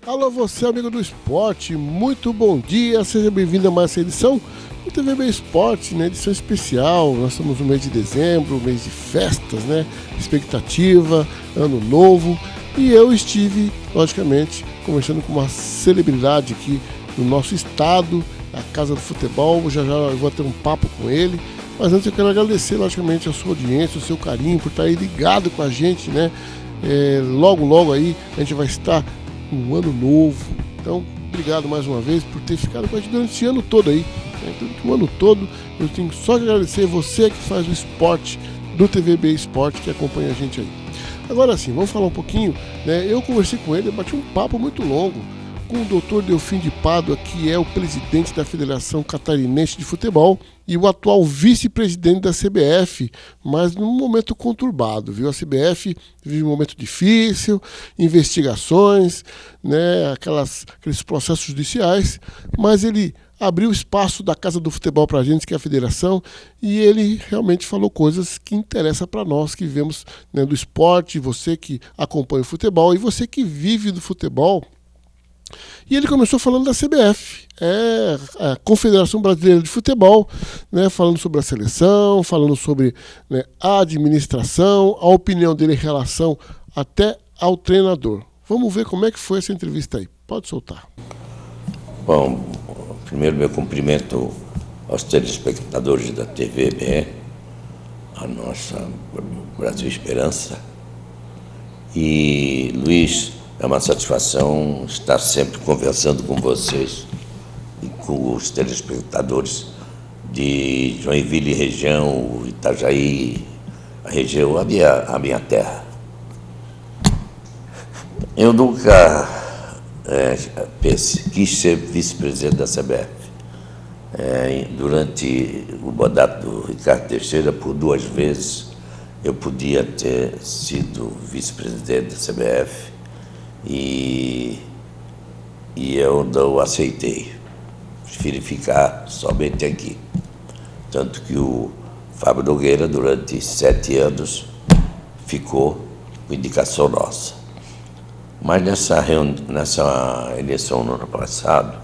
Alô, você amigo do esporte, muito bom dia, seja bem-vindo a mais essa edição do TVB Esporte, né? Edição especial. Nós estamos no mês de dezembro, mês de festas, né? Expectativa, ano novo, e eu estive, logicamente, conversando com uma celebridade aqui no nosso estado, a Casa do Futebol. Já eu vou ter um papo com ele, mas antes eu quero agradecer, logicamente, a sua audiência, o seu carinho por estar aí ligado com a gente, né? Logo aí a gente vai estar um ano novo. Então, obrigado mais uma vez por ter ficado com a gente durante esse ano todo aí. Durante o ano todo, eu tenho só que agradecer você que faz o esporte do TVB Esporte, que acompanha a gente aí. Agora sim, vamos falar um pouquinho, né? Eu conversei com ele, bati um papo muito longo com o Dr. Delfim de Pádua, que é o presidente da Federação Catarinense de Futebol e o atual vice-presidente da CBF, mas num momento conturbado, viu? A CBF vive um momento difícil, investigações, né? Aqueles processos judiciais, mas ele abriu espaço da Casa do Futebol para a gente, que é a federação, e ele realmente falou coisas que interessam para nós, que vivemos, né, do esporte, você que acompanha o futebol e você que vive do futebol. E ele começou falando da CBF, a Confederação Brasileira de Futebol, né, falando sobre a seleção, falando sobre, né, a administração, a opinião dele em relação até ao treinador. Vamos ver como é que foi essa entrevista aí. Pode soltar. Bom, primeiro meu cumprimento aos telespectadores da TVB, a nossa Brasil Esperança. E, Luiz, é uma satisfação estar sempre conversando com vocês e com os telespectadores de Joinville região, Itajaí, a região, a minha terra. Eu nunca quis ser vice-presidente da CBF. Durante o mandato do Ricardo Teixeira, por 2 vezes, eu podia ter sido vice-presidente da CBF e eu não aceitei. Preferi ficar somente aqui. Tanto que o Fábio Nogueira, durante 7 anos, ficou com indicação nossa. Mas nessa eleição no ano passado,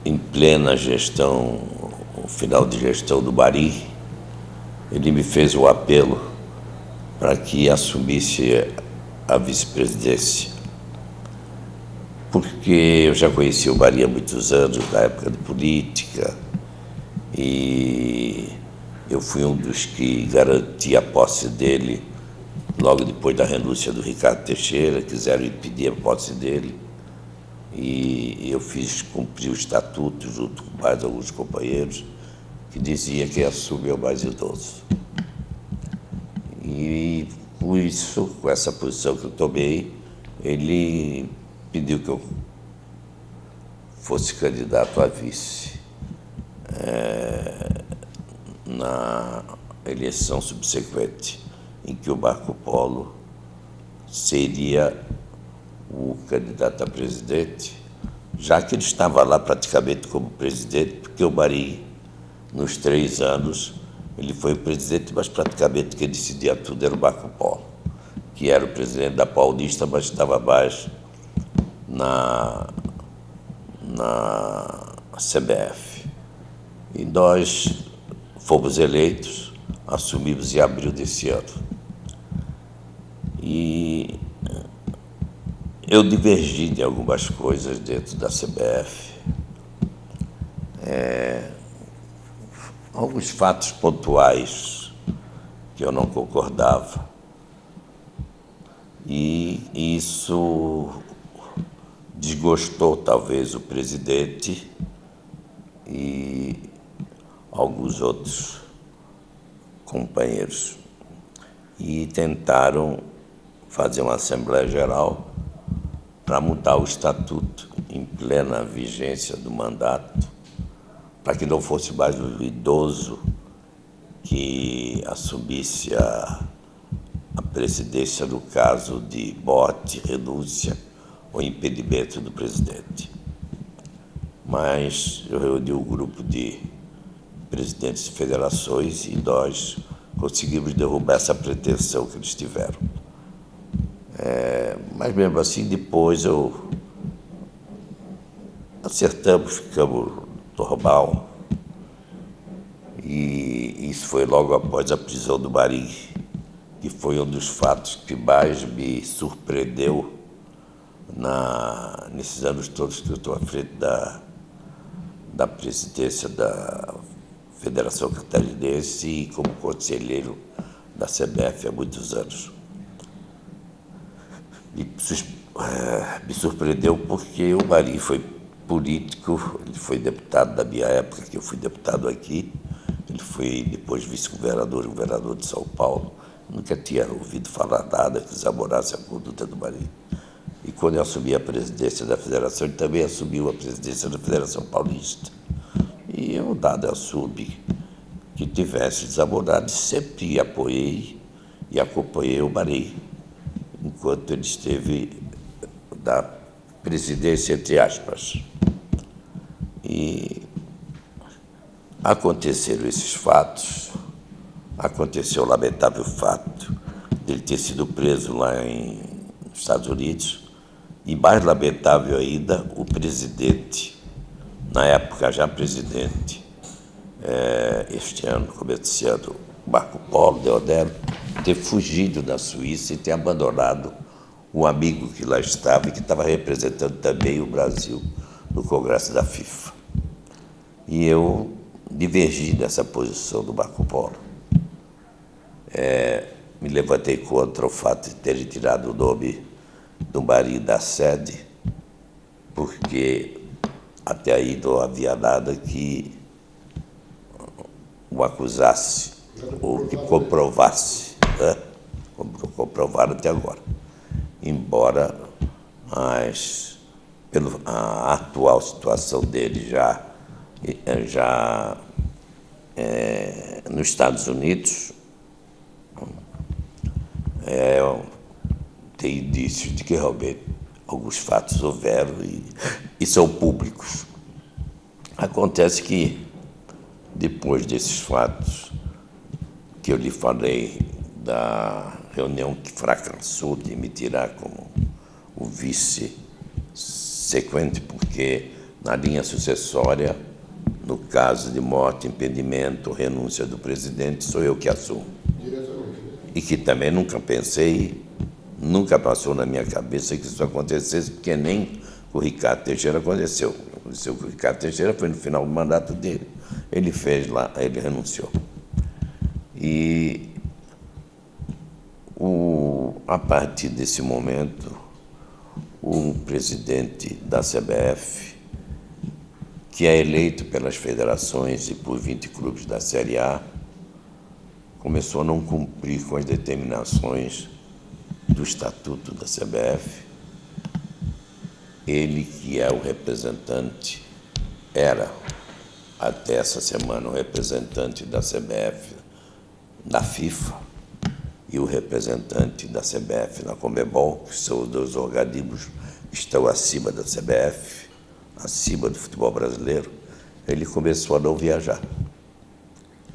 em plena gestão, o final de gestão do Bari, ele me fez o apelo para que assumisse a vice-presidência. Porque eu já conheci o Bari há muitos anos, na época de política, e eu fui um dos que garanti a posse dele logo depois da renúncia do Ricardo Teixeira. Quiseram impedir a posse dele, e eu cumpri o estatuto junto com mais alguns companheiros, que dizia que assume o mais idoso. E por isso, com essa posição que eu tomei, ele pediu que eu fosse candidato a vice. Na eleição subsequente, em que o Marco Polo seria o candidato a presidente, já que ele estava lá praticamente como presidente, porque o Bari, nos 3 anos, ele foi o presidente, mas praticamente quem decidia tudo era o Marco Polo, que era o presidente da Paulista, mas estava mais na CBF. E nós fomos eleitos, assumimos em abril desse ano. E eu divergi de algumas coisas dentro da CBF. Alguns fatos pontuais que eu não concordava. E isso desgostou, talvez, o presidente e alguns outros companheiros. E tentaram fazer uma Assembleia Geral para mudar o estatuto em plena vigência do mandato, para que não fosse mais o idoso que assumisse a presidência no caso de morte, renúncia ou impedimento do presidente. Mas eu reuni um grupo de presidentes de federações e nós conseguimos derrubar essa pretensão que eles tiveram. Mas mesmo assim, depois acertamos, ficamos normal. E isso foi logo após a prisão do Marinho, que foi um dos fatos que mais me surpreendeu nesses anos todos que eu estou à frente da presidência da Federação Catarinense e como conselheiro da CBF há muitos anos. Me surpreendeu porque o Marinho foi político, ele foi deputado da minha época, que eu fui deputado aqui, ele foi depois vice-governador e governador de São Paulo. Nunca tinha ouvido falar nada que desaborasse a conduta do Marinho. E quando eu assumi a presidência da Federação, ele também assumiu a presidência da Federação Paulista. E eu, nada assume que tivesse desamorado, sempre apoiei e acompanhei o Marinho, enquanto ele esteve na presidência, entre aspas. E aconteceram esses fatos, aconteceu o lamentável fato dele ter sido preso lá nos Estados Unidos, e mais lamentável ainda, o presidente, na época já presidente, este ano, começando, Marco Polo Deodoro, ter fugido da Suíça e ter abandonado um amigo que lá estava e que estava representando também o Brasil no Congresso da FIFA. E eu divergi dessa posição do Marco Polo. Me levantei contra o fato de terem tirado o nome do Marinho da sede, porque até aí não havia nada que o acusasse ou que comprovasse, né? Como comprovaram até agora. Embora a atual situação dele já nos Estados Unidos tem indícios de que realmente alguns fatos houveram e são públicos. Acontece que, depois desses fatos que eu lhe falei, da reunião que fracassou de me tirar como o vice sequente, porque na linha sucessória, no caso de morte, impedimento, renúncia do presidente, sou eu que assumo. E que também nunca pensei, nunca passou na minha cabeça que isso acontecesse, porque nem com o Ricardo Teixeira aconteceu. Aconteceu com o Ricardo Teixeira, foi no final do mandato dele. Ele fez lá, ele renunciou. E a partir desse momento, o presidente da CBF, que é eleito pelas federações e por 20 clubes da Série A, começou a não cumprir com as determinações do Estatuto da CBF. Ele, que é o representante, era até essa semana o representante da CBF na FIFA e o representante da CBF na Conmebol, que são os dois organismos que estão acima da CBF, acima do futebol brasileiro. Ele começou a não viajar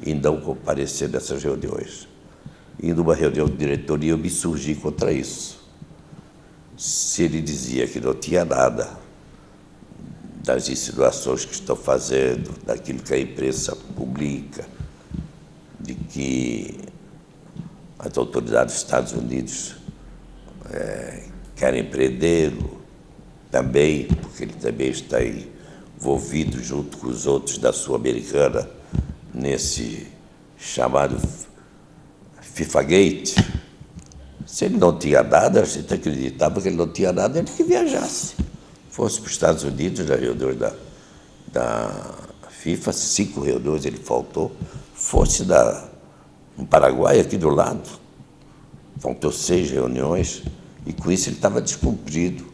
e não comparecer nessas reuniões. E numa reunião de diretoria eu me surgi contra isso. Se ele dizia que não tinha nada das insinuações que estão fazendo, daquilo que a imprensa publica, de que as autoridades dos Estados Unidos querem prendê-lo também, porque ele também está envolvido junto com os outros da Sul-Americana nesse chamado FIFA-Gate. Se ele não tinha nada, a gente acreditava que ele não tinha nada, ele que viajasse. Fosse para os Estados Unidos, na reunião da FIFA, 5 reuniões ele faltou. Fosse no Paraguai, aqui do lado, faltou 6 reuniões, e com isso ele estava descumprindo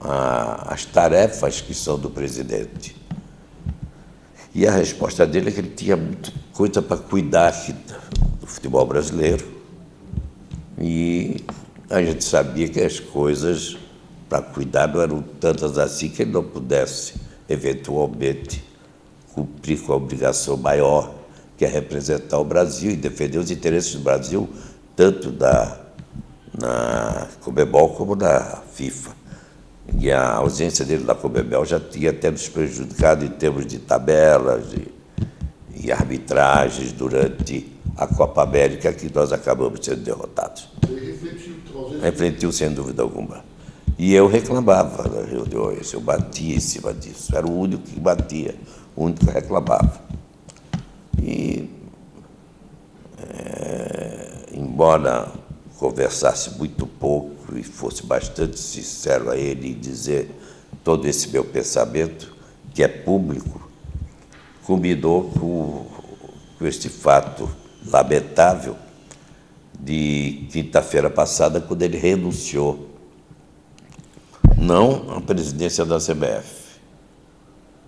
as tarefas que são do presidente. E a resposta dele é que ele tinha muita coisa para cuidar aqui do futebol brasileiro. E a gente sabia que as coisas para cuidar não eram tantas assim que ele não pudesse, eventualmente, cumprir com a obrigação maior, que é representar o Brasil e defender os interesses do Brasil, tanto na Conmebol como na FIFA. E a ausência dele na Conmebol já tinha até nos prejudicado em termos de tabelas e arbitragens durante a Copa América, que nós acabamos sendo derrotados. Ele refletiu, Refletiu, sem dúvida alguma. E eu reclamava nas reuniões, eu batia em cima disso. Era o único que batia, o único que reclamava. E, embora conversasse muito pouco e fosse bastante sincero a ele em dizer todo esse meu pensamento, que é público, culminou com este fato lamentável de quinta-feira passada, quando ele renunciou, não à presidência da CBF,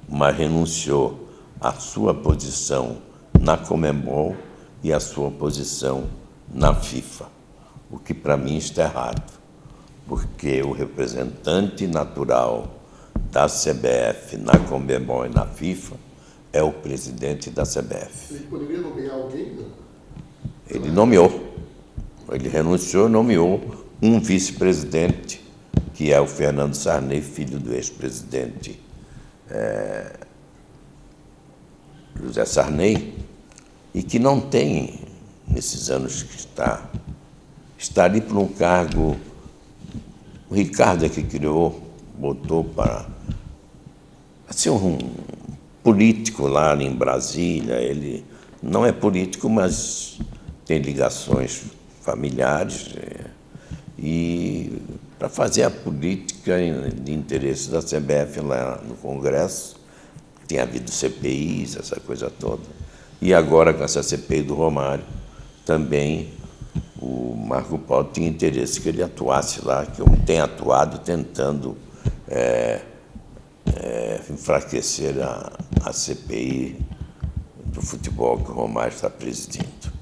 mas renunciou à sua posição na Conmebol e à sua posição na FIFA, o que para mim está errado, porque o representante natural da CBF na Conmebol e na FIFA é o presidente da CBF. Ele poderia nomear alguém? Não? Ele nomeou, ele renunciou e nomeou um vice-presidente, que é o Fernando Sarney, filho do ex-presidente José Sarney, e que não tem, nesses anos que está ali por um cargo. O Ricardo é que criou, botou para ser um político lá em Brasília. Ele não é político, mas tem ligações familiares, e para fazer a política de interesse da CBF lá no Congresso. Tem havido CPIs, essa coisa toda. E agora, com essa CPI do Romário, também o Marco Polo tinha interesse que ele atuasse lá, que eu tenho atuado tentando enfraquecer a CPI do futebol que o Romário está presidindo.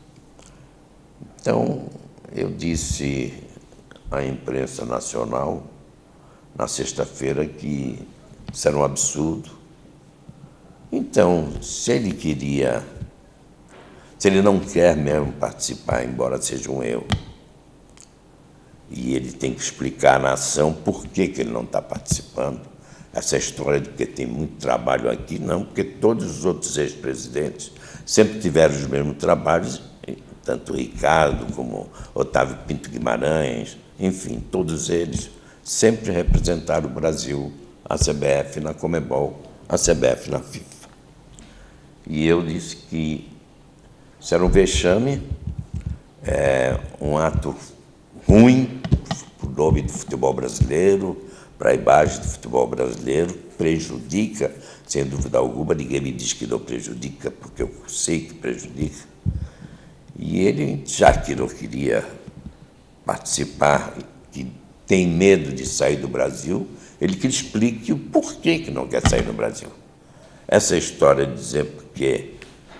Então, eu disse à imprensa nacional, na sexta-feira, que isso era um absurdo. Então, se ele não quer mesmo participar, embora seja um erro, e ele tem que explicar à nação por que ele não está participando, essa história de que tem muito trabalho aqui, não, porque todos os outros ex-presidentes sempre tiveram os mesmos trabalhos, tanto o Ricardo como Otávio Pinto Guimarães, enfim, todos eles sempre representaram o Brasil, a CBF na Conmebol, a CBF na FIFA. E eu disse que isso era um vexame, um ato ruim para o nome do futebol brasileiro, para a imagem do futebol brasileiro, prejudica, sem dúvida alguma. Ninguém me diz que não prejudica, porque eu sei que prejudica. E ele, já que não queria participar, que tem medo de sair do Brasil, ele que explique o porquê que não quer sair do Brasil. Essa história de dizer porque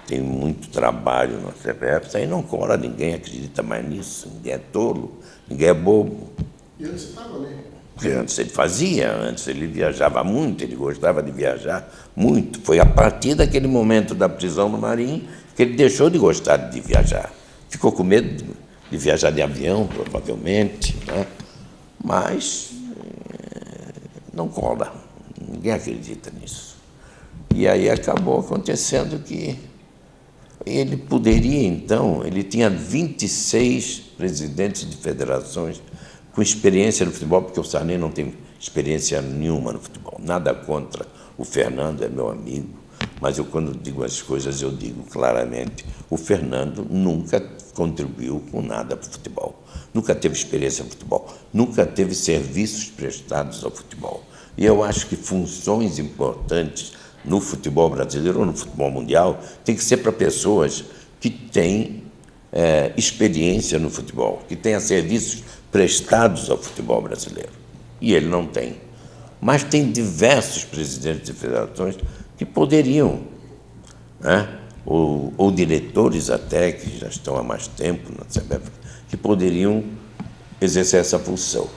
tem muito trabalho na CBF, isso aí não cola, ninguém acredita mais nisso, ninguém é tolo, ninguém é bobo. E antes estava, né? Porque antes ele fazia, antes ele viajava muito, ele gostava de viajar muito. Foi a partir daquele momento da prisão no Marinho que ele deixou de gostar de viajar. Ficou com medo de viajar de avião, provavelmente, né? Mas não cola, ninguém acredita nisso. E aí acabou acontecendo que ele poderia, então, ele tinha 26 presidentes de federações com experiência no futebol, porque o Sarney não tem experiência nenhuma no futebol. Nada contra o Fernando, é meu amigo, mas eu, quando digo as coisas, eu digo claramente, o Fernando nunca contribuiu com nada para o futebol, nunca teve experiência no futebol, nunca teve serviços prestados ao futebol. E eu acho que funções importantes no futebol brasileiro ou no futebol mundial tem que ser para pessoas que têm experiência no futebol, que tenham serviços prestados ao futebol brasileiro. E ele não tem. Mas tem diversos presidentes de federações que poderiam, né? ou diretores até, que já estão há mais tempo na CBF, que poderiam exercer essa função.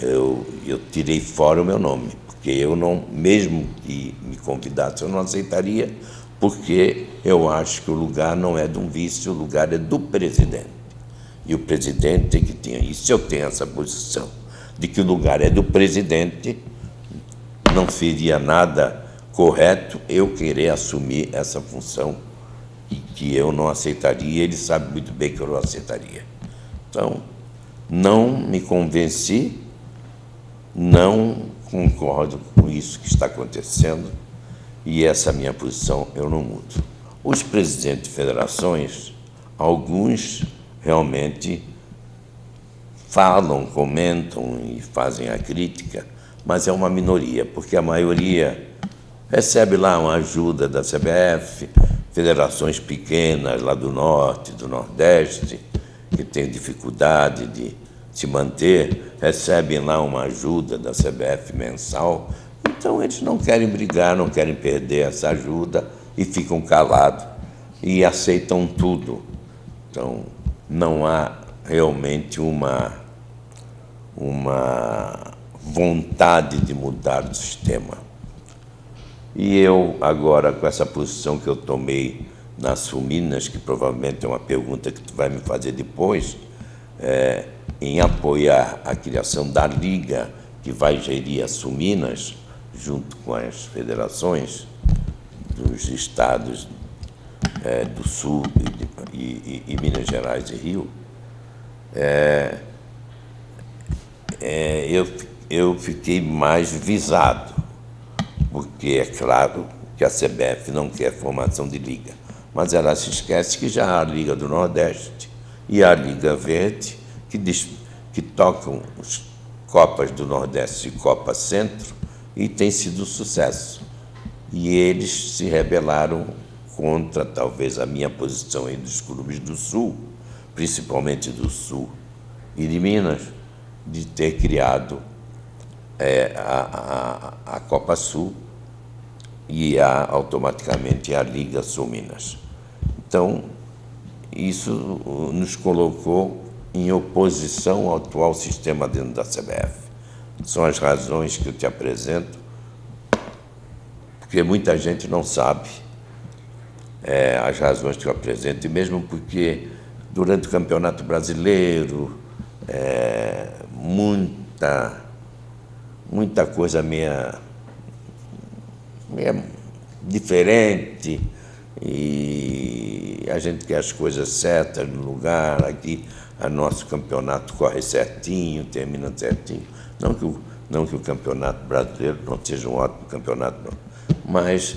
Eu tirei fora o meu nome, porque eu não, mesmo que me convidasse, eu não aceitaria, porque eu acho que o lugar não é de um vice, o lugar é do presidente. E o presidente tem que ter. E se eu tenho essa posição de que o lugar é do presidente, não seria nada correto eu querer assumir essa função e que eu não aceitaria, ele sabe muito bem que eu não aceitaria. Então, não me convenci, não concordo com isso que está acontecendo e essa minha posição eu não mudo. Os presidentes de federações, alguns realmente falam, comentam e fazem a crítica, mas é uma minoria, porque a maioria recebe lá uma ajuda da CBF, federações pequenas lá do Norte, do Nordeste, que têm dificuldade de se manter, recebem lá uma ajuda da CBF mensal. Então, eles não querem brigar, não querem perder essa ajuda e ficam calados e aceitam tudo. Então, não há realmente uma vontade de mudar o sistema. E eu, agora, com essa posição que eu tomei nas Suminas, que provavelmente é uma pergunta que tu vai me fazer depois, em apoiar a criação da Liga, que vai gerir as Suminas, junto com as federações dos estados do Sul e Minas Gerais e Rio, eu fiquei mais visado, porque é claro que a CBF não quer formação de liga, mas ela se esquece que já há a Liga do Nordeste e a Liga Verde, que tocam as Copas do Nordeste e Copa Centro, e tem sido sucesso. E eles se rebelaram contra, talvez, a minha posição aí dos clubes do Sul, principalmente do Sul e de Minas, de ter criado a Copa Sul e automaticamente a Liga Sul Minas. Então, isso nos colocou em oposição ao atual sistema dentro da CBF. São as razões que eu te apresento, porque muita gente não sabe as razões que eu apresento, e mesmo porque durante o Campeonato Brasileiro, muita coisa meia diferente, e a gente quer as coisas certas no lugar. Aqui, o nosso campeonato corre certinho, termina certinho. Não que o Campeonato Brasileiro não seja um ótimo campeonato, não, mas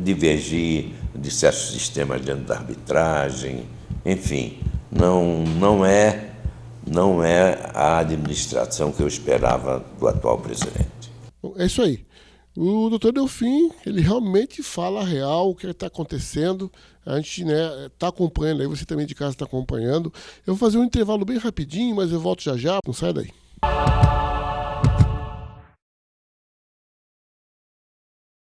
divergir de certos sistemas dentro da arbitragem, enfim, não é a administração que eu esperava do atual presidente. Bom, é isso aí. O doutor Delfim, ele realmente fala a real, o que está acontecendo. A gente está acompanhando aí, você também de casa está acompanhando. Eu vou fazer um intervalo bem rapidinho, mas eu volto já já, não sai daí.